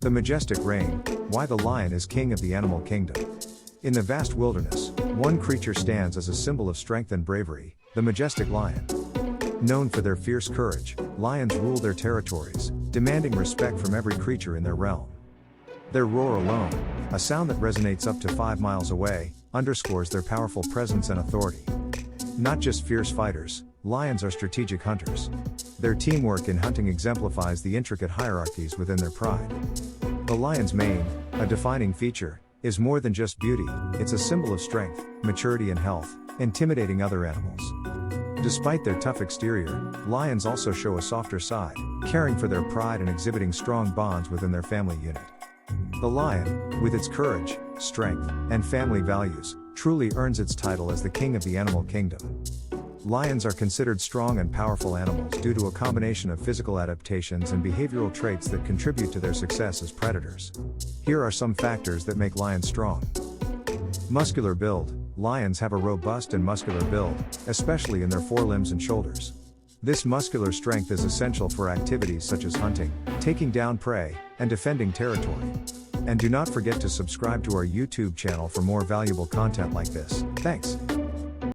The majestic reign, why the lion is king of the animal kingdom. In the vast wilderness, one creature stands as a symbol of strength and bravery, the majestic lion. Known for their fierce courage, lions rule their territories, demanding respect from every creature in their realm. Their roar alone, a sound that resonates up to 5 miles away, underscores their powerful presence and authority. Not just fierce fighters, lions are strategic hunters. Their teamwork in hunting exemplifies the intricate hierarchies within their pride. The lion's mane, a defining feature, is more than just beauty, it's a symbol of strength, maturity and health, intimidating other animals. Despite their tough exterior, lions also show a softer side, caring for their pride and exhibiting strong bonds within their family unit. The lion, with its courage, strength, and family values, truly earns its title as the king of the animal kingdom. Lions are considered strong and powerful animals due to a combination of physical adaptations and behavioral traits that contribute to their success as predators. Here are some factors that make lions strong. Muscular build. Lions have a robust and muscular build, especially in their forelimbs and shoulders. This muscular strength is essential for activities such as hunting, taking down prey, and defending territory. And do not forget to subscribe to our YouTube channel for more valuable content like this. Thanks.